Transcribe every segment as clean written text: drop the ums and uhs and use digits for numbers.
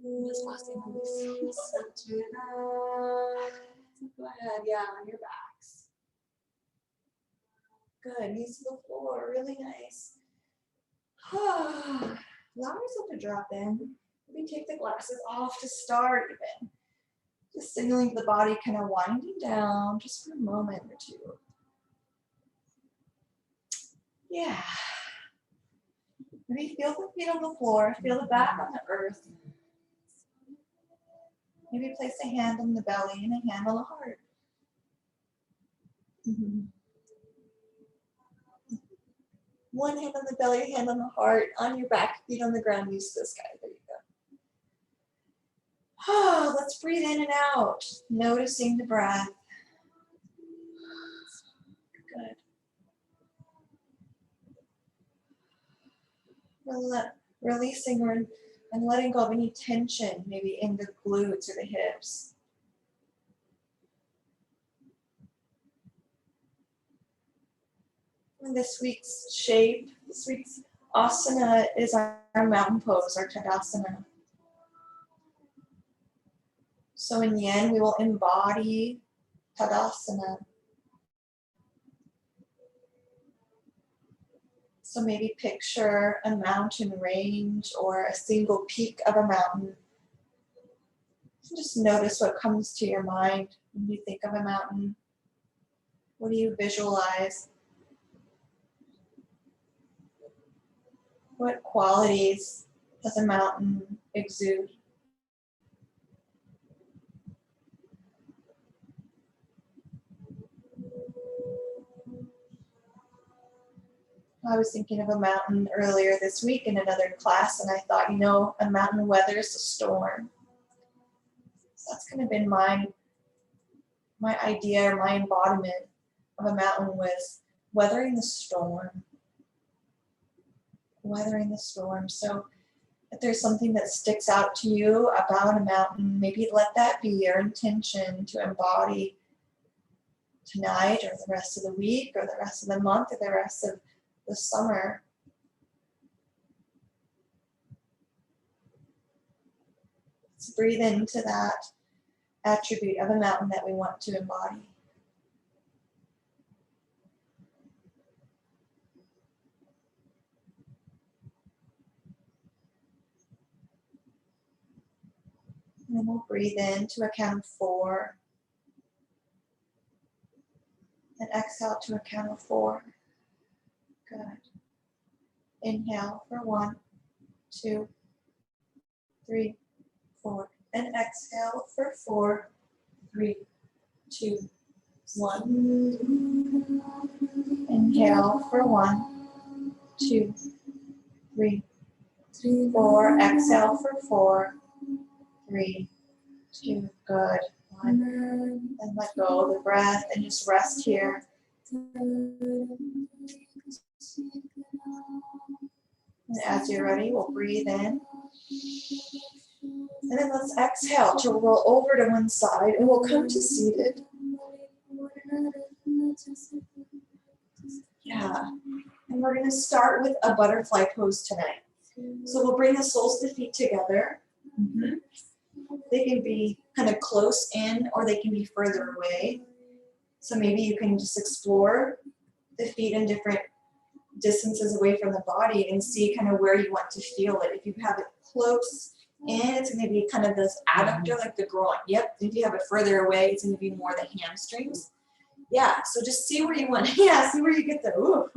Just resting on these center. Go ahead, yeah, on your backs. Good, knees to the floor, really nice. Allow yourself to drop in. Maybe take the glasses off to start even. Just signaling the body kind of winding down just for a moment or two. Yeah. Maybe feel the feet on the floor, feel the back on the earth. Maybe place a hand on the belly and a hand on the heart. One hand on the belly, hand on the heart, on your back, feet on the ground, use the sky. There you go. Let's breathe in and out, noticing the breath. Good. Releasing and letting go of any tension, maybe in the glutes or the hips. And this week's shape, this week's asana is our mountain pose, our Tadasana. So in the end, we will embody Tadasana. So maybe picture a mountain range or a single peak of a mountain. Just notice what comes to your mind when you think of a mountain. What do you visualize? What qualities does a mountain exude? I was thinking of a mountain earlier this week in another class, and I thought, a mountain weathers a storm. So that's kind of been my idea or my embodiment of a mountain was weathering the storm. Weathering the storm. So if there's something that sticks out to you about a mountain, maybe let that be your intention to embody tonight or the rest of the week or the rest of the month or the rest of the summer. Let's breathe into that attribute of a mountain that we want to embody. And then we'll breathe in to a count of 4. And exhale to a count of 4. Good. Inhale for 1, 2, 3, 4. And exhale for 4, 3, 2, 1. Inhale for 1, 2, 3, 4. Exhale for 4, 3, 2. Good. 1. And let go of the breath and just rest here. And as you're ready, we'll breathe in. And then let's exhale to roll over to one side and we'll come to seated. Yeah. And we're going to start with a butterfly pose tonight. So we'll bring the soles of the feet together. They can be kind of close in or they can be further away. So maybe you can just explore the feet in different distances away from the body and see kind of where you want to feel it. If you have it close in, it's going to be kind of this adductor like the groin. Yep. If you have it further away, it's going to be more the hamstrings. Yeah. So just see where you want. Yeah. See where you get the ooh.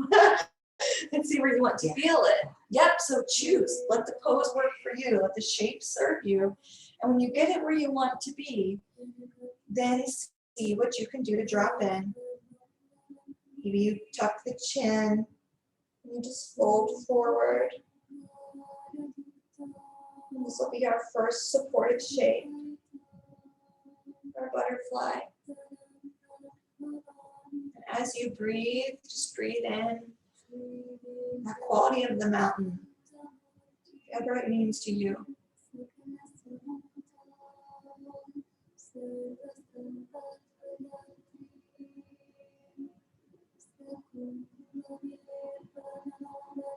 And see where you want to feel it. Yep. So choose. Let the pose work for you. Let the shape serve you. And when you get it where you want to be, then see what you can do to drop in. Maybe you tuck the chin. And you just fold forward. And this will be our first supported shape. Our butterfly. And as you breathe, just breathe in that quality of the mountain, whatever it means to you.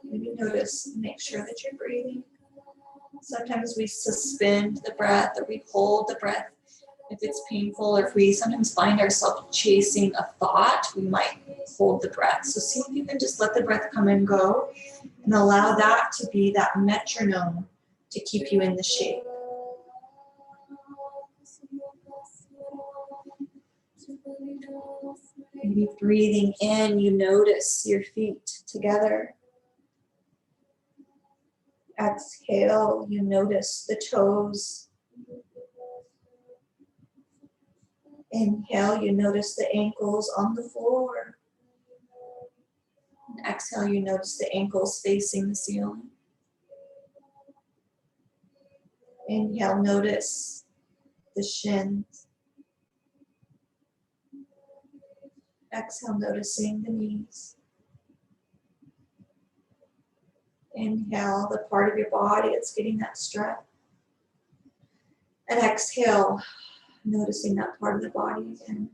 Maybe notice, make sure that you're breathing. Sometimes we suspend the breath or we hold the breath if it's painful, or if we sometimes find ourselves chasing a thought, we might hold the breath. So see if you can just let the breath come and go and allow that to be that metronome to keep you in the shape. Maybe breathing in, you notice your feet together. Exhale, you notice the toes. Inhale, you notice the ankles on the floor. And exhale, you notice the ankles facing the ceiling. Inhale, notice the shins. Exhale, noticing the knees. Inhale, the part of your body that's getting that stretch. And exhale, noticing that part of the body again.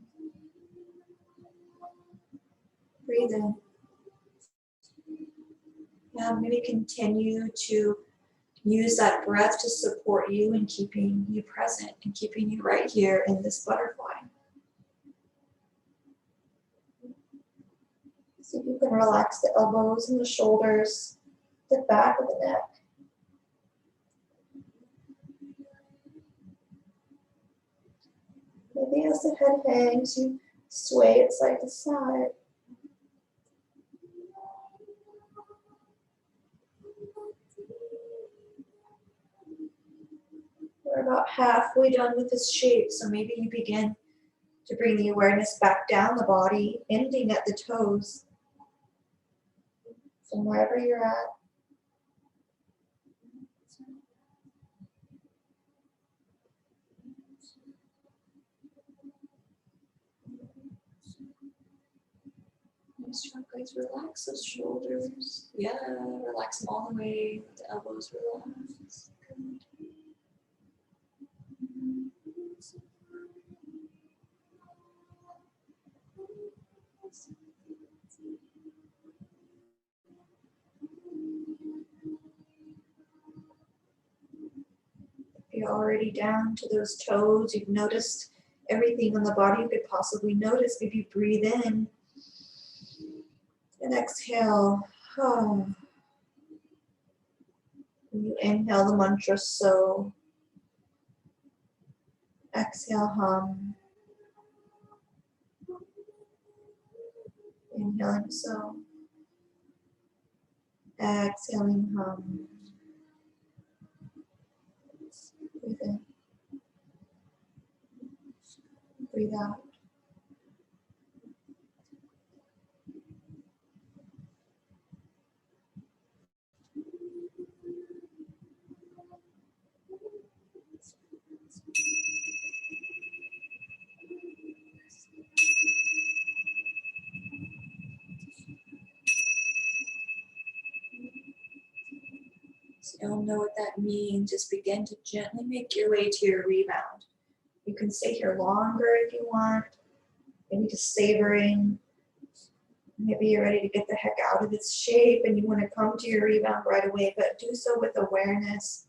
Breathe in. Now maybe continue to use that breath to support you in keeping you present and keeping you right here in this butterfly. See if you can relax the elbows and the shoulders, the back of the neck. Maybe as the head hangs, you sway it side to side. We're about halfway done with this shape, so maybe you begin to bring the awareness back down the body, ending at the toes. From wherever you're at. Nice job, guys. Relax those shoulders. Yeah, relax them all the way. The elbows relax. Good. You're already down to those toes. You've noticed everything on the body you could possibly notice. Maybe breathe in and exhale. When you inhale the mantra so. Exhale hum. Inhaling so. Exhaling hum. Breathe in. Breathe out. So you don't know what that means. Just begin to gently make your way to your rebound. You can stay here longer if you want. Maybe just savoring. Maybe you're ready to get the heck out of this shape and you want to come to your rebound right away, but do so with awareness,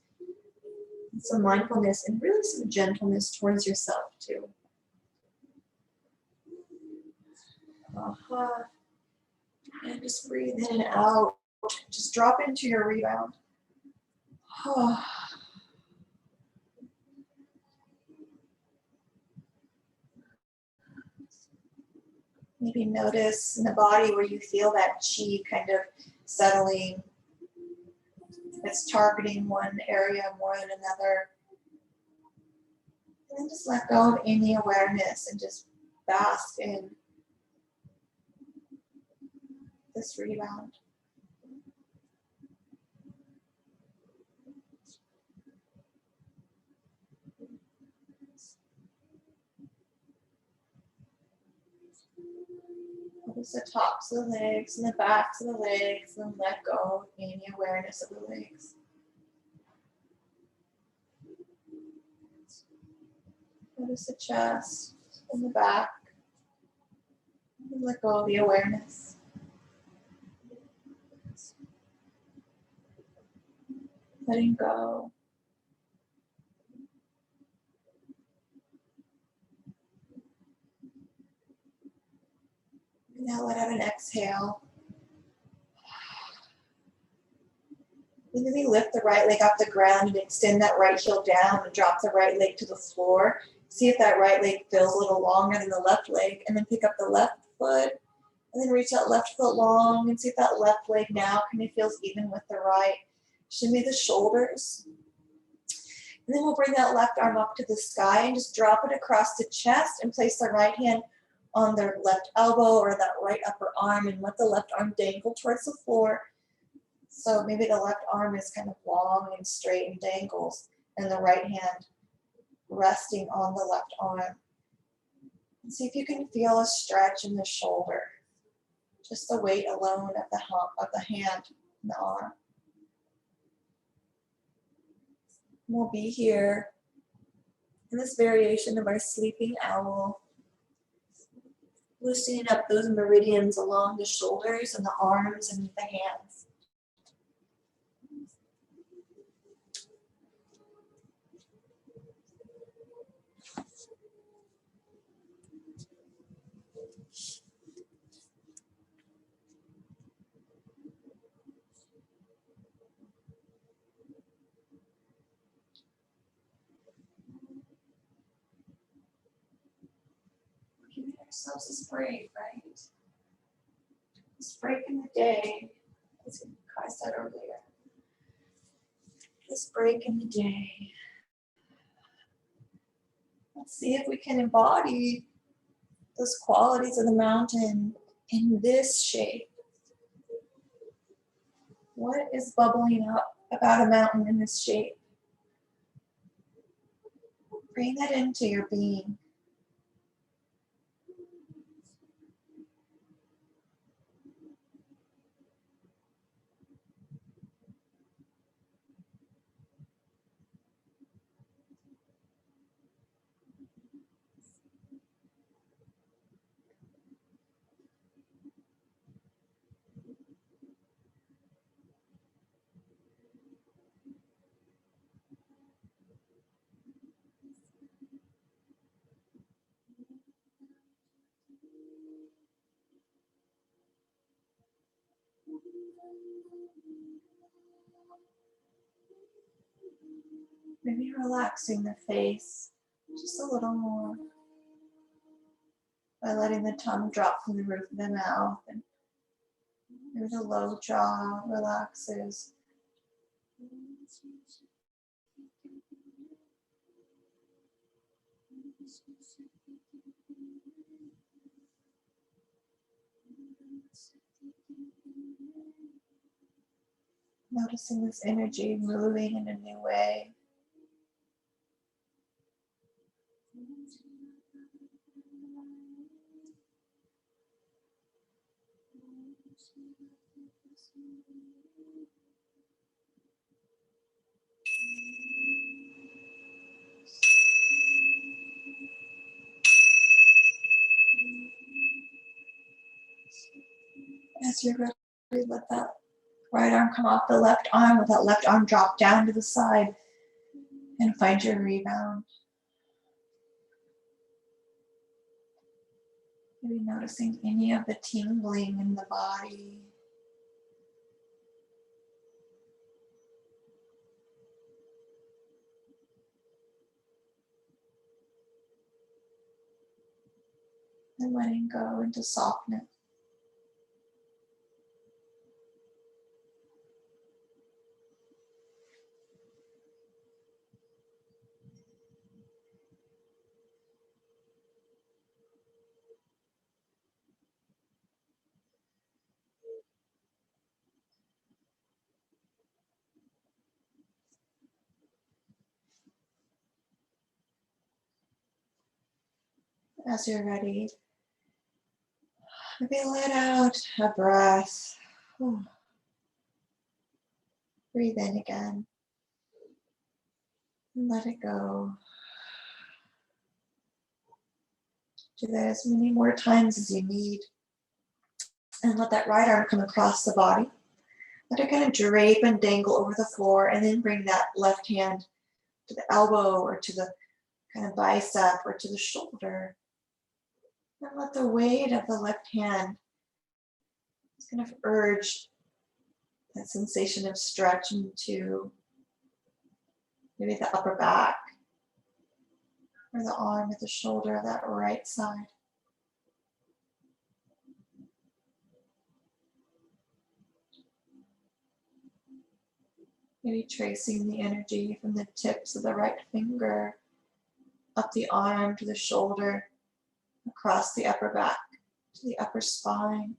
and some mindfulness, and really some gentleness towards yourself too. And just breathe in and out. Just drop into your rebound. Maybe notice in the body where you feel that chi kind of settling. It's targeting one area more than another. And then just let go of any awareness and just bask in this rebound. Notice the tops of the legs and the backs of the legs, and let go of any awareness of the legs. Notice the chest and the back. And let go of the awareness. Letting go. Now let out an exhale. Then maybe lift the right leg off the ground and extend that right heel down and drop the right leg to the floor. See if that right leg feels a little longer than the left leg, and then pick up the left foot and then reach that left foot long and see if that left leg now kind of feels even with the right. Shimmy the shoulders. And then we'll bring that left arm up to the sky and just drop it across the chest and place the right hand on their left elbow or that right upper arm and let the left arm dangle towards the floor. So maybe the left arm is kind of long and straight and dangles, and the right hand resting on the left arm. And see if you can feel a stretch in the shoulder. Just the weight alone of the hand and the arm. We'll be here in this variation of our sleeping owl, loosening up those meridians along the shoulders and the arms and the hands. Giving ourselves this break, right? This break in the day, as I said earlier. This break in the day. Let's see if we can embody those qualities of the mountain in this shape. What is bubbling up about a mountain in this shape? Bring that into your being. Maybe relaxing the face just a little more by letting the tongue drop from the roof of the mouth, and maybe the low jaw relaxes. Noticing this energy moving in a new way. As you're ready, let that right arm come off the left arm, let that left arm drop down to the side and find your rebound. Maybe noticing any of the tingling in the body. And letting go into softness. As you're ready, maybe let out a breath. Breathe in again. And let it go. Do that as many more times as you need. And let that right arm come across the body. Let it kind of drape and dangle over the floor, and then bring that left hand to the elbow or to the kind of bicep or to the shoulder. And let the weight of the left hand Just kind of urge that sensation of stretch into maybe the upper back or the arm or the shoulder, that right side. Maybe tracing the energy from the tips of the right finger up the arm to the shoulder, across the upper back to the upper spine.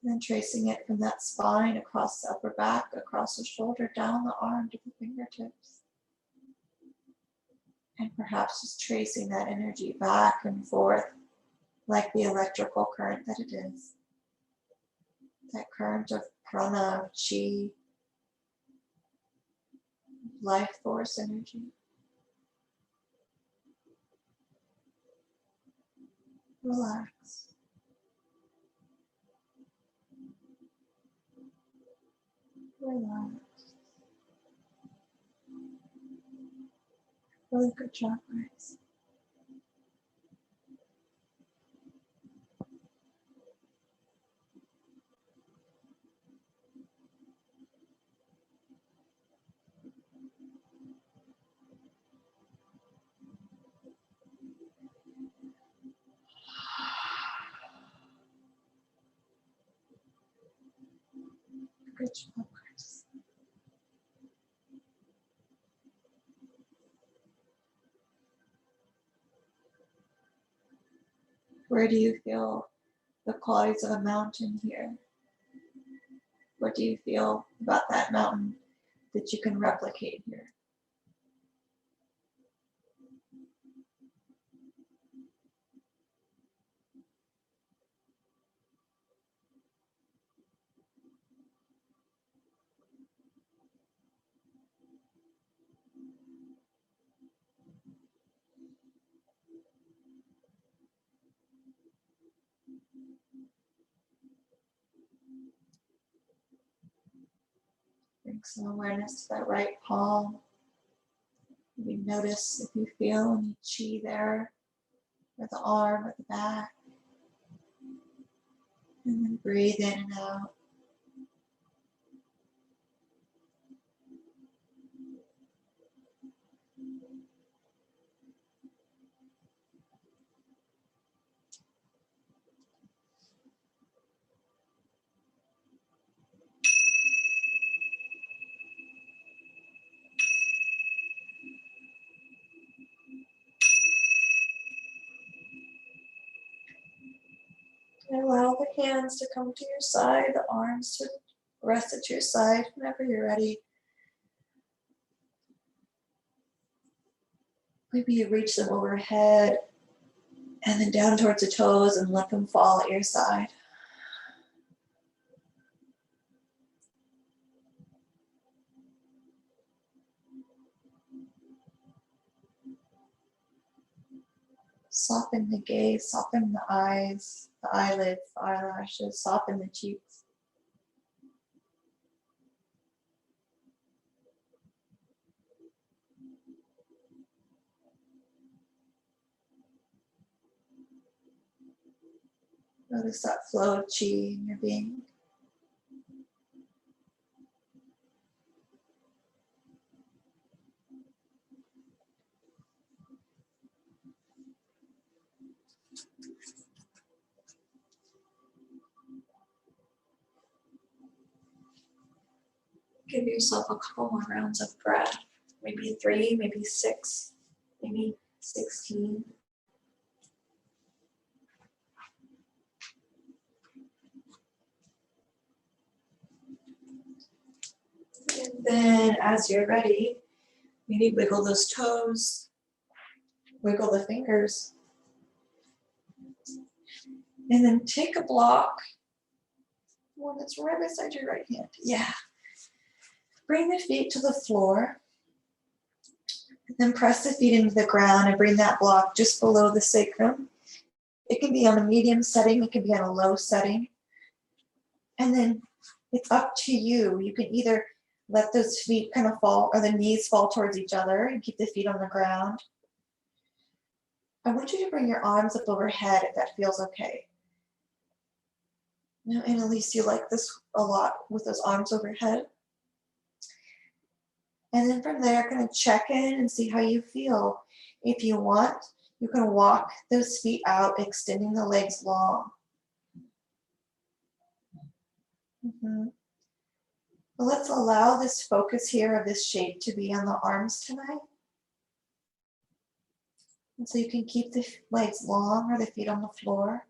And then tracing it from that spine across the upper back, across the shoulder, down the arm to the fingertips. And perhaps just tracing that energy back and forth like the electrical current that it is. That current of prana, of chi, life force energy. Relax. Relax. Really good job, guys. Good job, guys. Where do you feel the qualities of a mountain here? What do you feel about that mountain that you can replicate here? Bring some awareness to that right palm. Maybe notice if you feel any chi there, or the arm, or the back. And then breathe in and out. And allow the hands to come to your side, the arms to rest at your side whenever you're ready. Maybe you reach them overhead and then down towards the toes and let them fall at your side. Soften the gaze, soften the eyes, the eyelids, the eyelashes, soften the cheeks. Notice that flow of chi in your being. Give yourself a couple more rounds of breath. Maybe 3, maybe 6, maybe 16. And then as you're ready, maybe wiggle those toes, wiggle the fingers. And then take a block, one that's right beside your right hand. Yeah. Bring the feet to the floor. And then press the feet into the ground and bring that block just below the sacrum. It can be on a medium setting, it can be on a low setting. And then it's up to you. You can either let those feet kind of fall, or the knees fall towards each other and keep the feet on the ground. I want you to bring your arms up overhead if that feels okay. Now, Annalise, you like this a lot with those arms overhead. And then from there, kind of check in and see how you feel. If you want, you can walk those feet out, extending the legs long. But let's allow this focus here of this shape to be on the arms tonight. And so you can keep the legs long or the feet on the floor.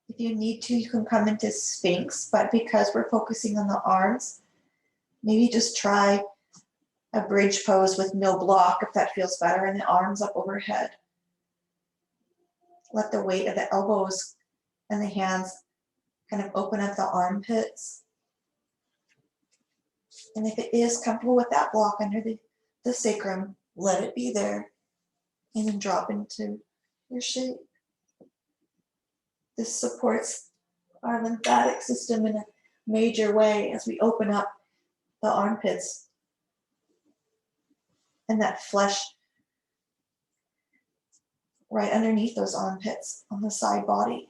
If you need to, you can come into Sphinx, but because we're focusing on the arms, maybe just try a bridge pose with no block if that feels better, and the arms up overhead. Let the weight of the elbows and the hands kind of open up the armpits. And if it is comfortable with that block under the sacrum, let it be there and then drop into your shape. This supports our lymphatic system in a major way as we open up the armpits and that flesh right underneath those armpits on the side body.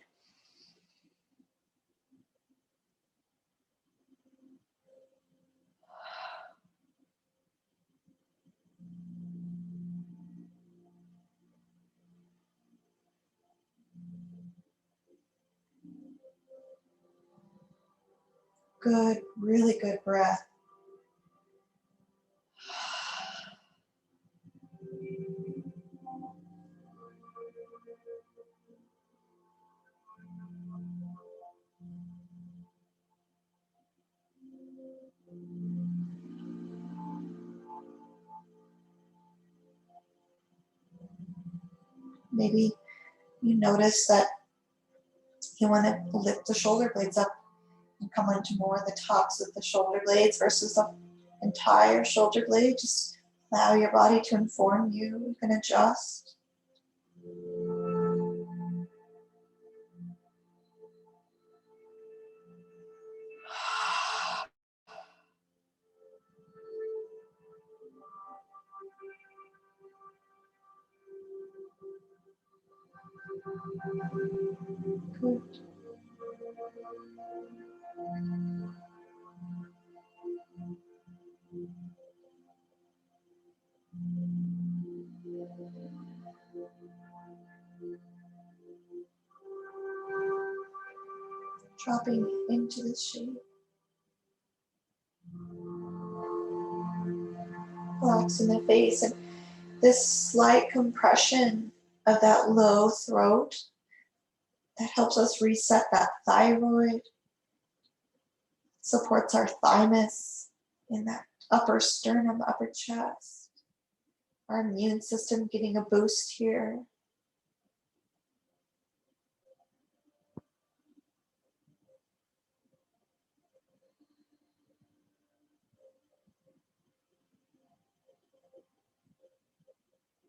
Good, really good breath. Maybe you notice that you want to lift the shoulder blades up and come onto more of the tops of the shoulder blades versus the entire shoulder blade. Just allow your body to inform you. You can adjust. Good. Dropping into the shape. Relaxing the face and this slight compression of that low throat that helps us reset that thyroid, supports our thymus in that upper sternum, upper chest. Our immune system getting a boost here.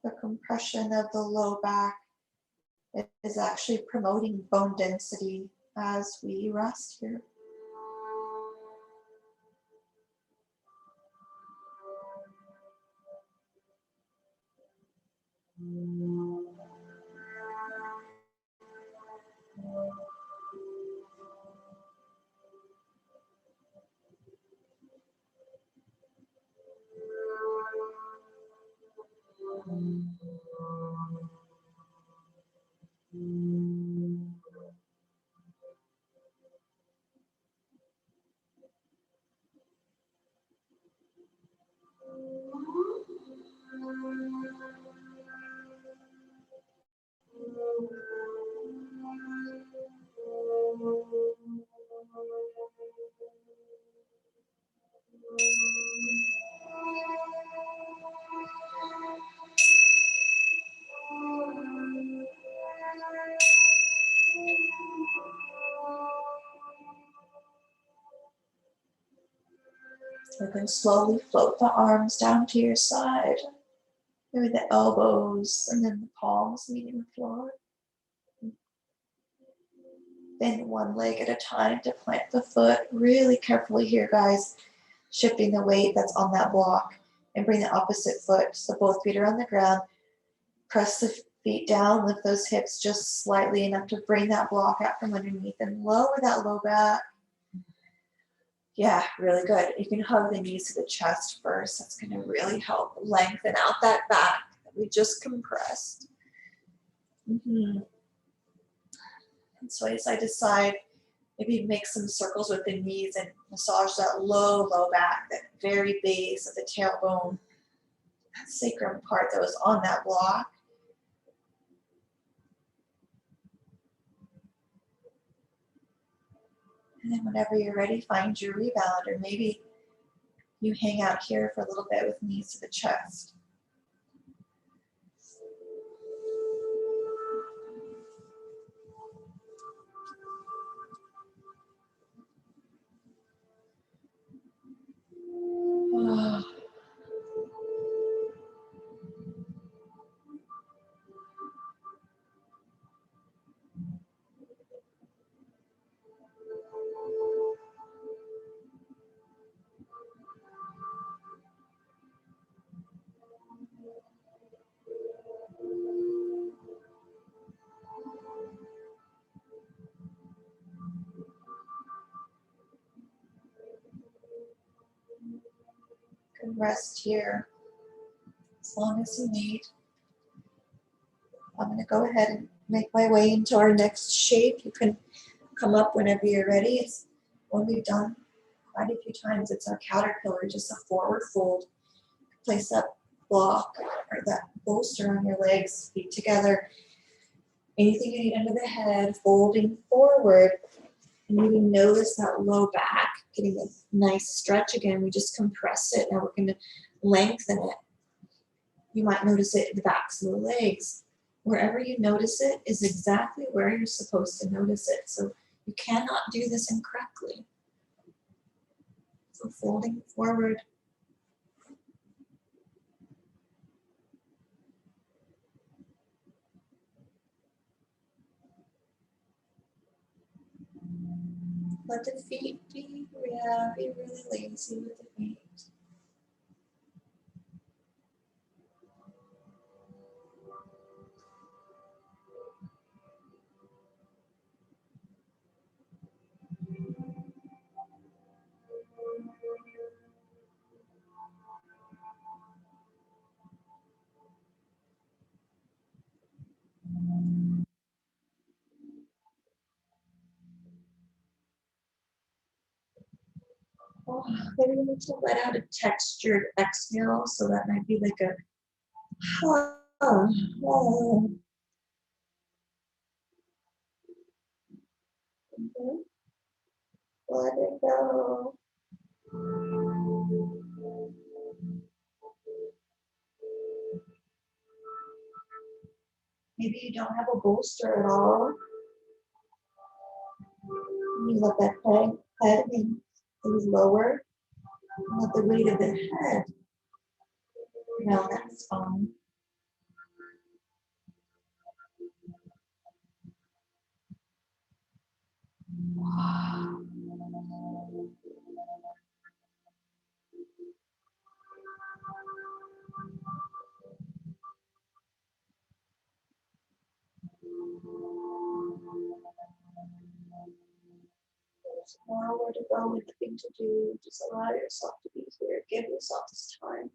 The compression of the low back is actually promoting bone density as we rest here. You can slowly float the arms down to your side, maybe the elbows and then the palms meeting the floor. Bend one leg at a time to plant the foot. Really carefully here, guys, shifting the weight that's on that block and bring the opposite foot. So both feet are on the ground. Press the Feet down, lift those hips just slightly enough to bring that block out from underneath and lower that low back. Yeah, really good. You can hug the knees to the chest first. That's going to really help lengthen out that back that we just compressed. And so as I decide, maybe make some circles with the knees and massage that low back, that very base of the tailbone, that sacrum part that was on that block. And then whenever you're ready, find your rebound, or maybe you hang out here for a little bit with knees to the chest. You can rest here as long as you need. I'm going to go ahead and make my way into our next shape. You can come up whenever you're ready. It's one we've done quite a few times. It's our caterpillar, just a forward fold. Place that block or that bolster on your legs, feet together. Anything you need under the head, folding forward. And maybe notice that low back, getting a nice stretch again. We just compress it. Now we're going to lengthen it. You might notice it in the backs of the legs. Wherever you notice it is exactly where you're supposed to notice it. So you cannot do this incorrectly. So folding forward. Let the feet be really lazy with the feet. Oh, maybe we need to let out a textured exhale, so that might be like a let it go. Maybe you don't have a bolster at all. You let that head move lower. Let the weight of the head around that spine. There's nowhere to go, nothing to do. Just allow yourself to be here. Give yourself this time.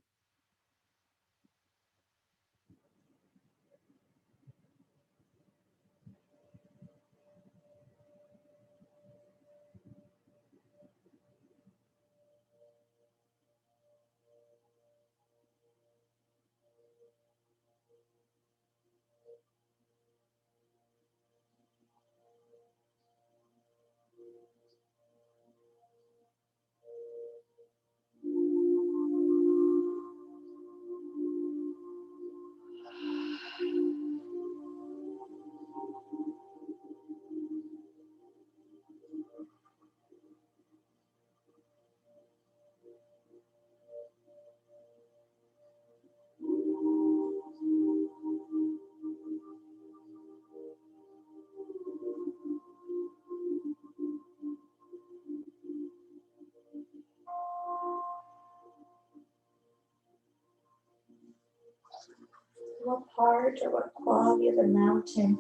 what part or what quality of the mountain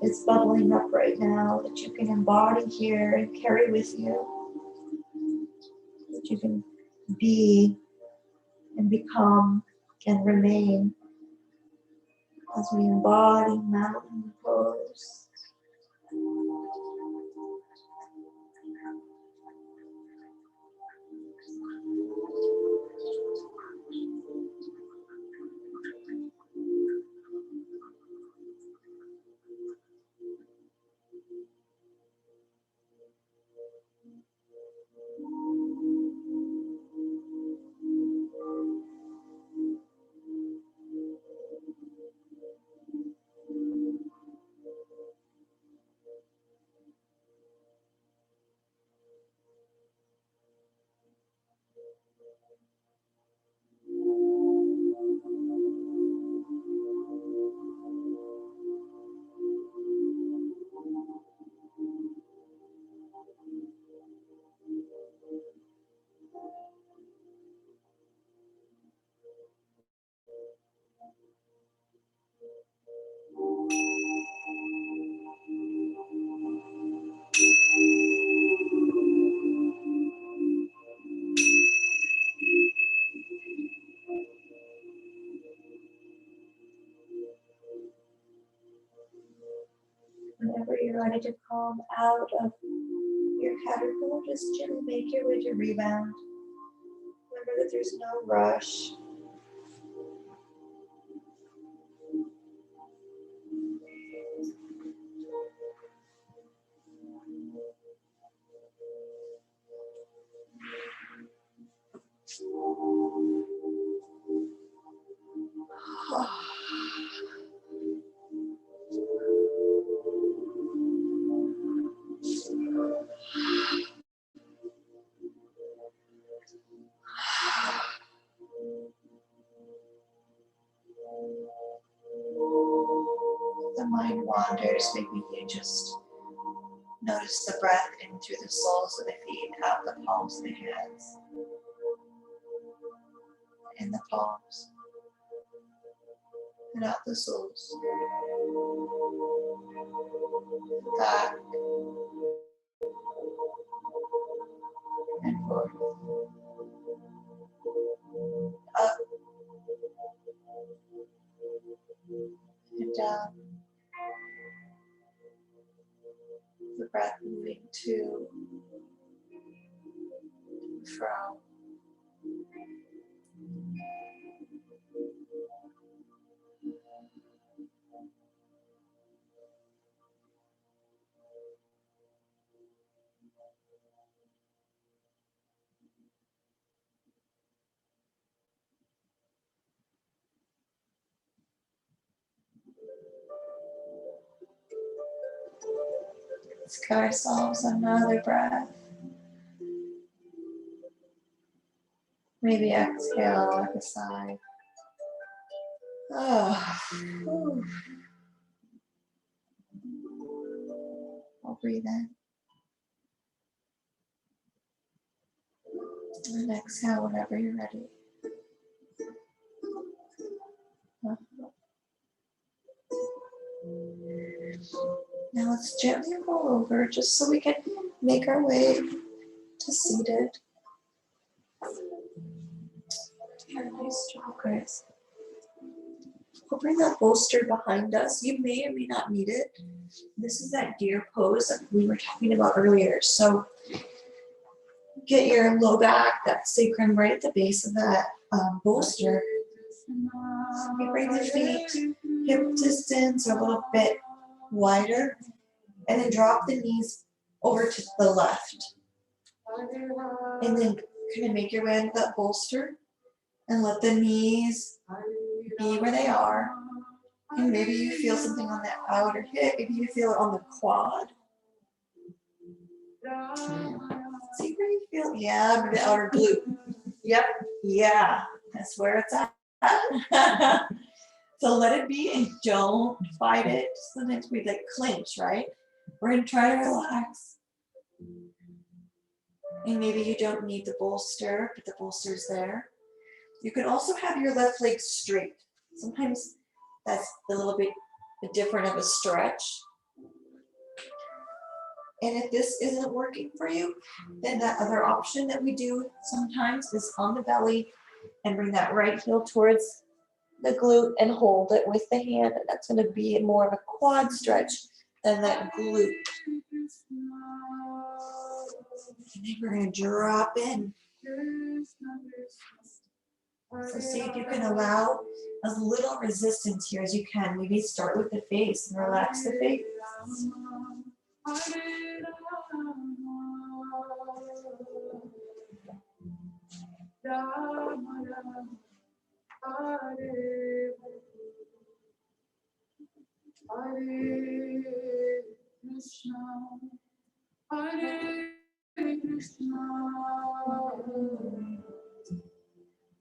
is bubbling up right now that you can embody here and carry with you, that you can be and become and remain as we embody mountain pose. Whenever you're ready to come out of your caterpillar, just gently make your way to rebound. Remember that there's no rush. The mind wanders, maybe you just notice the breath in through the soles of the feet, out the palms of the hands, in the palms, and out the soles, back and forth, up and down, the breath moving to and fro. Let's give ourselves another breath. Maybe exhale like a sigh. Oh. I'll breathe in. And exhale whenever you're ready. Now let's gently roll over just so we can make our way to seated. Nice job, guys. We'll bring that bolster behind us. You may or may not need it. This is that deer pose that we were talking about earlier. So get your low back, that sacrum right at the base of that bolster. You bring the feet hip distance or a little bit wider, and then drop the knees over to the left. And then kind of make your way into that bolster and let the knees be where they are. And maybe you feel something on the outer hip, maybe you feel it on the quad. See where you feel, yeah, maybe the outer glute. Yep, yeah, that's where it's at. So let it be and don't fight it. Sometimes we like clinch, right? We're gonna try to relax. And maybe you don't need the bolster, but the bolster's there. You can also have your left leg straight. Sometimes That's a little bit different of a stretch. And if this isn't working for you, then that other option that we do sometimes is on the belly and bring that right heel towards the glute and hold it with the hand. And that's going to be more of a quad stretch than that glute. And then we're going to drop in. So see if you can allow as little resistance here as you can. Maybe start with the face and relax the face.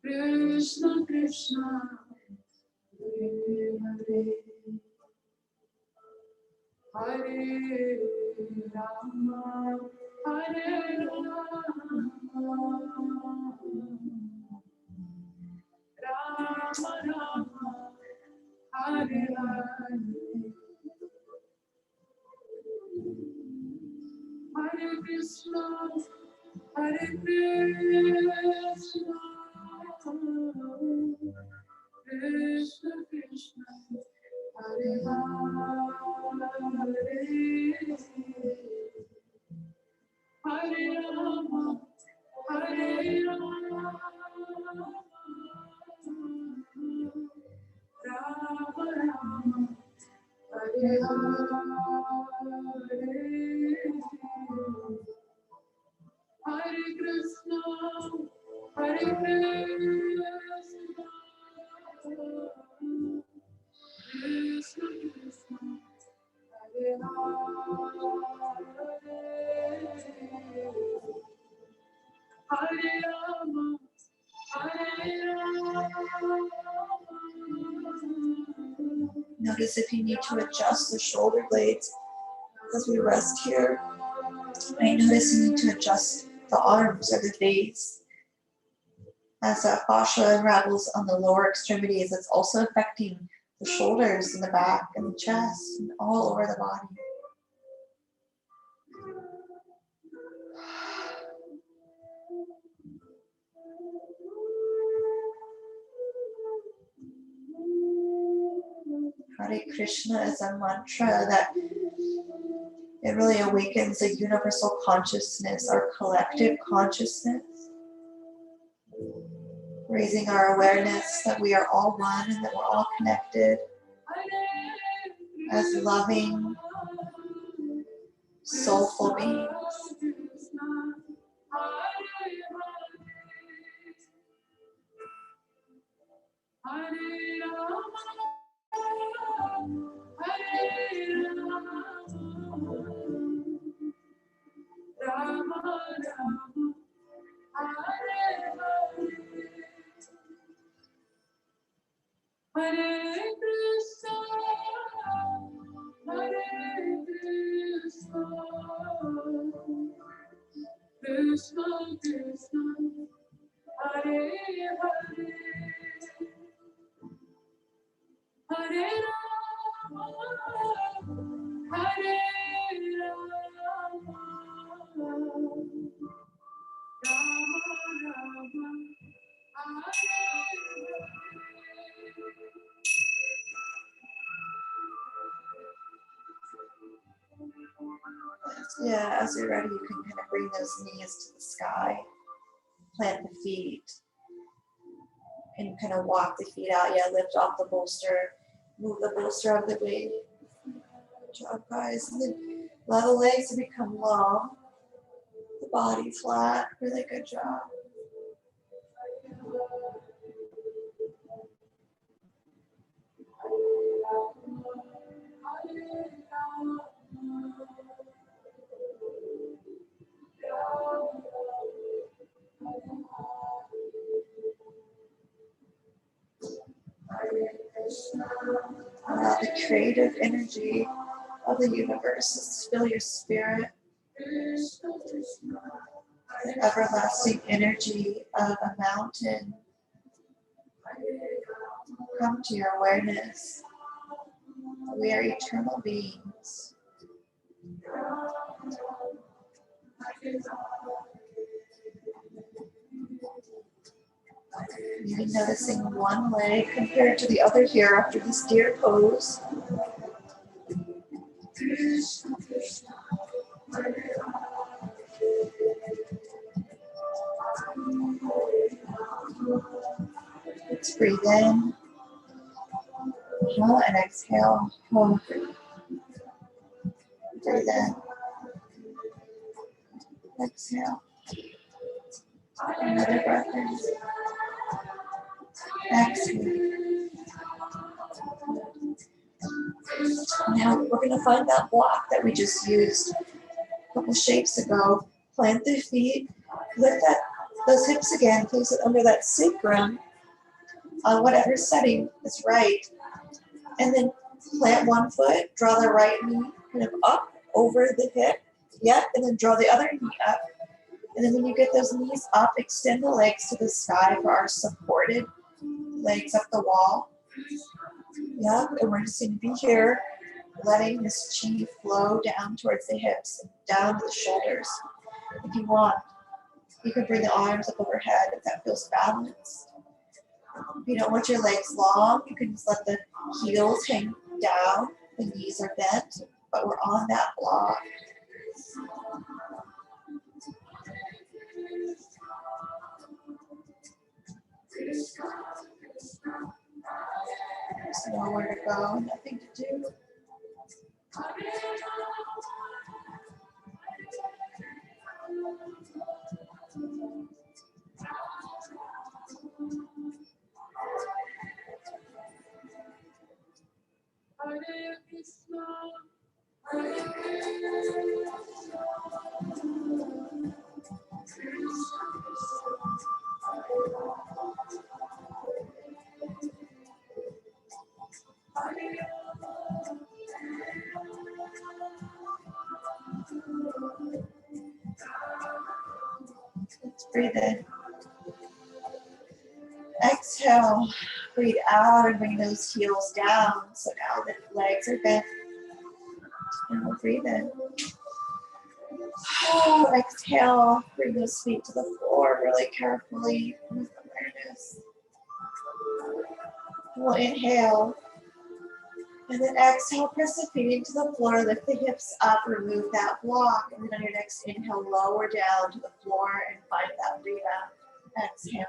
Krishna Krishna Hare Hare Hare Rama Hare Rama Rama Rama Hare Hare Hare Krishna Hare Krishna Krishna Krishna Hare Hare Hare Rama Hare Rama Rama Rama Hare Hare Hare Krishna Hare Krishna Krishna Krishna Hare Hare Hare Rama Hare Rama. Notice if you need to adjust the shoulder blades as we rest here. I notice you need to adjust the arms or the face. As that fascia unravels on the lower extremities, it's also affecting the shoulders and the back and the chest and all over the body. Hare Krishna is a mantra that it really awakens a universal consciousness, our collective consciousness, raising our awareness that we are all one and that we're all connected as loving, soulful beings. Hare Krishna, Hare Krishna, Krishna Krishna, Hare Hare, Hare Rama, Hare Rama, Rama Rama, Hare Hare. Yeah, as you're ready, you can kind of bring those knees to the sky, plant the feet, and kind of walk the feet out. Yeah, lift off the bolster, move the bolster out of the way. Good job, guys. And then allow the legs to become long, the body flat. Really good job. Allow the creative energy of the universe to fill your spirit. The everlasting energy of a mountain come to your awareness. We are eternal beings. Maybe noticing one leg compared to the other here after this deer pose. Let's breathe in. And exhale. Breathe in. Exhale. Another breath in. Exhale. Now we're going to find that block that we just used a couple shapes ago. Plant the feet. Lift those hips again. Place it under that sacrum on whatever setting is right. And then plant one foot. Draw the right knee kind of up over the hip. Yep. And then draw the other knee up. And then when you get those knees up, extend the legs to the sky for our supported legs up the wall. Yep, and we're just going to be here, letting this chi flow down towards the hips and down to the shoulders. If you want, you can bring the arms up overhead if that feels balanced. If you don't want your legs long, you can just let the heels hang down, the knees are bent, but we're on that block. There's nowhere to go, nothing to do. Hare Krishna, Hare Krishna, Let's breathe in. Exhale, breathe out and bring those heels down. So now the legs are bent. And we'll breathe in. Exhale, bring those feet to the floor really carefully with awareness. We'll inhale. And then exhale, press the feet into the floor, lift the hips up, remove that block. And then on your next inhale, lower down to the floor and find that rebound. Exhale.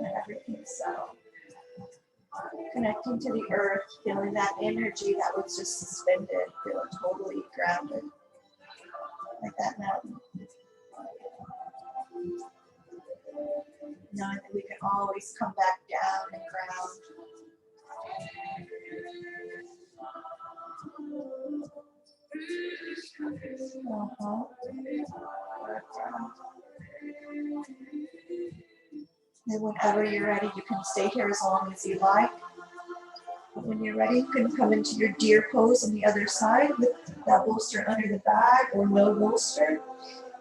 And everything's settled. Connecting to the earth, feeling that energy that was just suspended, feeling totally grounded, like that mountain. Knowing that we can always come back down and ground. And whenever you're ready, you can stay here as long as you like. But when you're ready, you can come into your deer pose on the other side with that bolster under the bag or no bolster.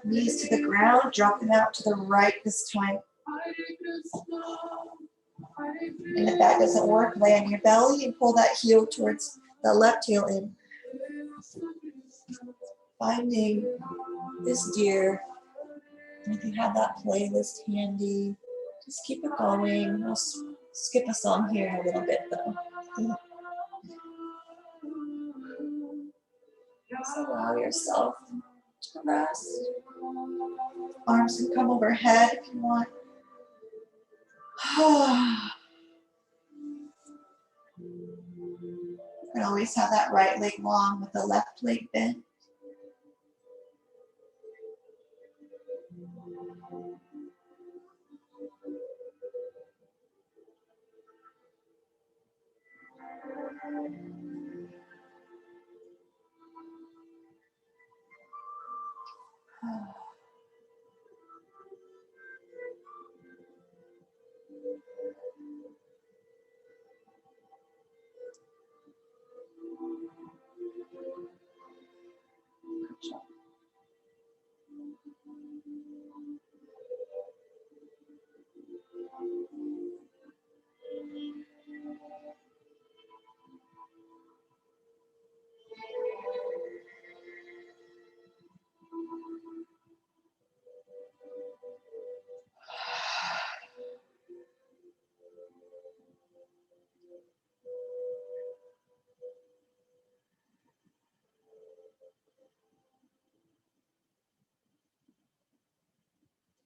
Knees to the ground, drop them out to the right this time. And if that doesn't work, lay on your belly and pull that heel towards the left heel in. Finding this deer. And if you have that playlist handy, just keep it going. We'll skip a song here in a little bit though. Just allow yourself to rest. Arms can come overhead if you want. You can always have that right leg long with the left leg bent. Good job.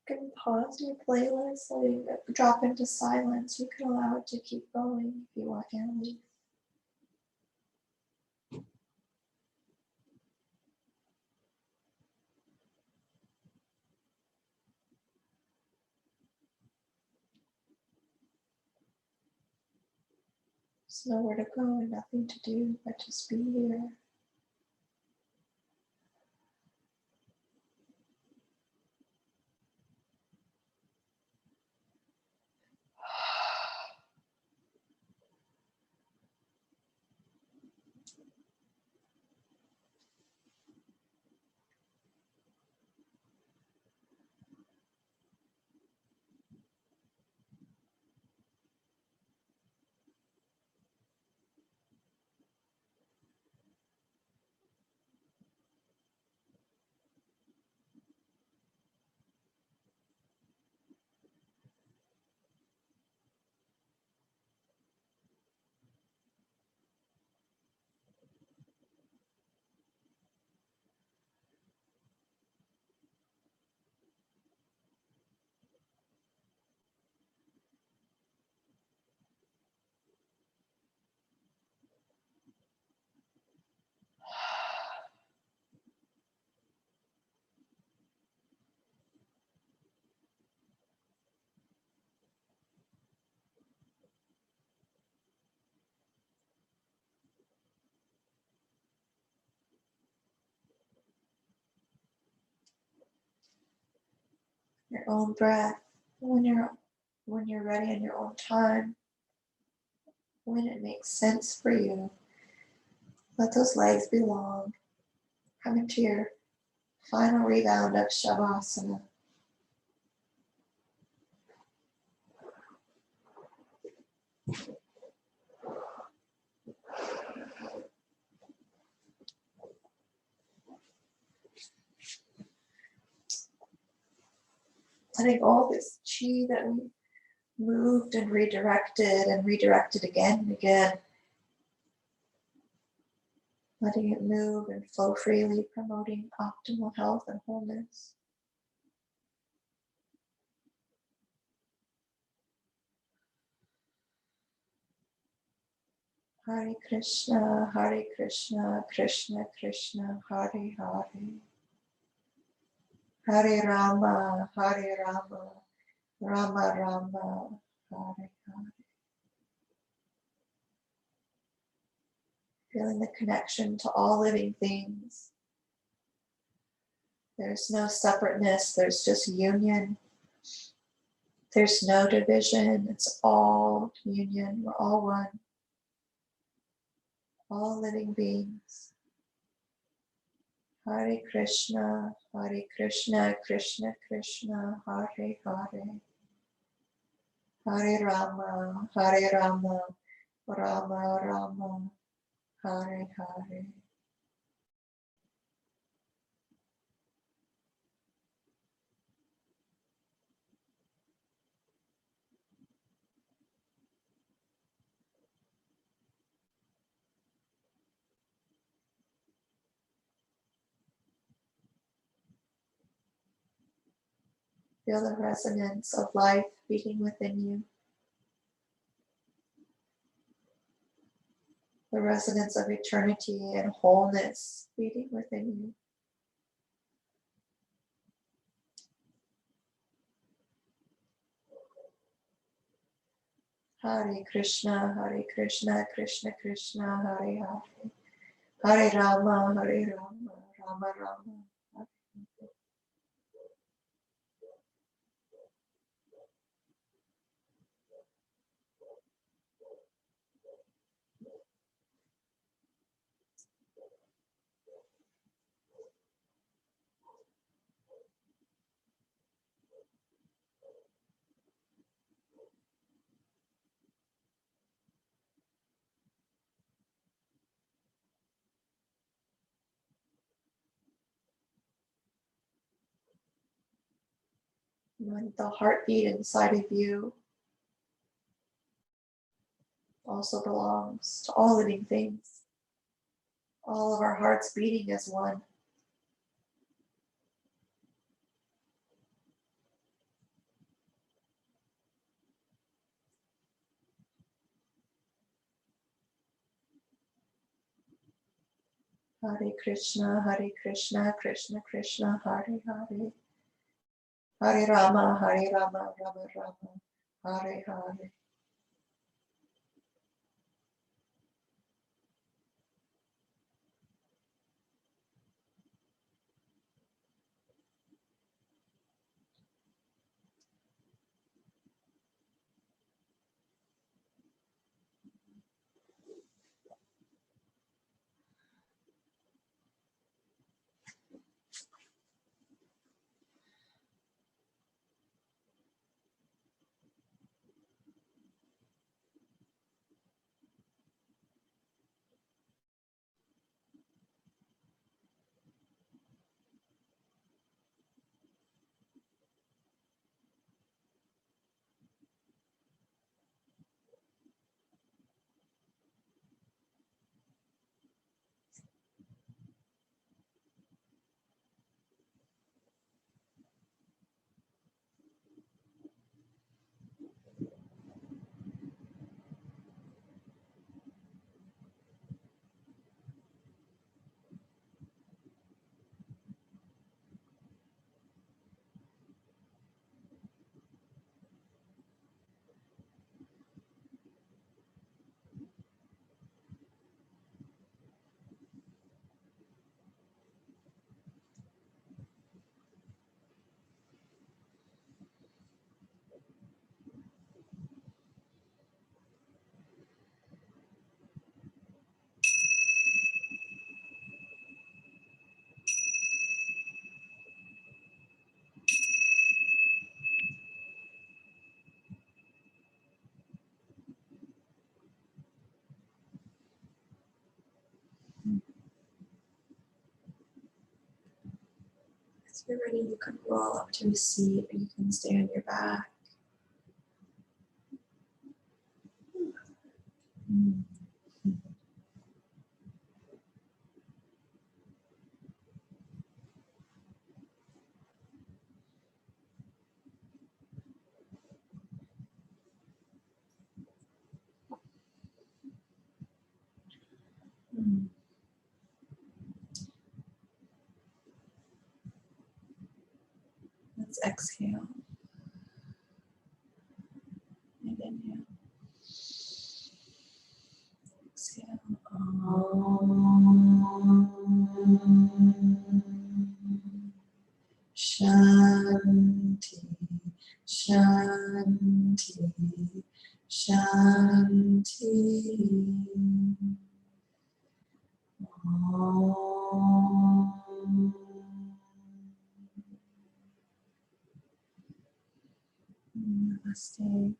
You can pause your playlist, letting it drop into silence. You can allow it to keep going if you want, Annalise. There's nowhere to go and nothing to do but just be here. Your own breath, when you're ready in your own time, when it makes sense for you. Let those legs be long. Come into your final rebound of Shavasana. Letting all this chi that we moved and redirected again and again. Letting it move and flow freely, promoting optimal health and wholeness. Hare Krishna, Krishna Krishna, Hare Hare. Hare Rama, Rama Rama, Hare Hare. Feeling the connection to all living things. There's no separateness, there's just union. There's no division, it's all union, we're all one. All living beings. Hare Krishna, Krishna Krishna, Hare Hare. Hare Rama, Rama Rama, Hare Hare. Feel the resonance of life beating within you. The resonance of eternity and wholeness beating within you. Hare Krishna, Krishna Krishna, Hare Hare. Hare Rama, Rama Rama. When the heartbeat inside of you also belongs to all living things. All of our hearts beating as one. Hare Krishna, Krishna Krishna, Hare Hare. Hare Rama, Rama Rama, Hare Hare. If you're ready, you can roll up to a seat or you can stay on your back. Let's exhale and inhale. Exhale. Shanti, Shanti, Shanti. Namaste.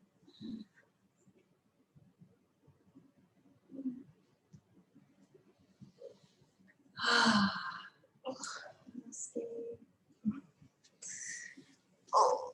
Namaste. Oh.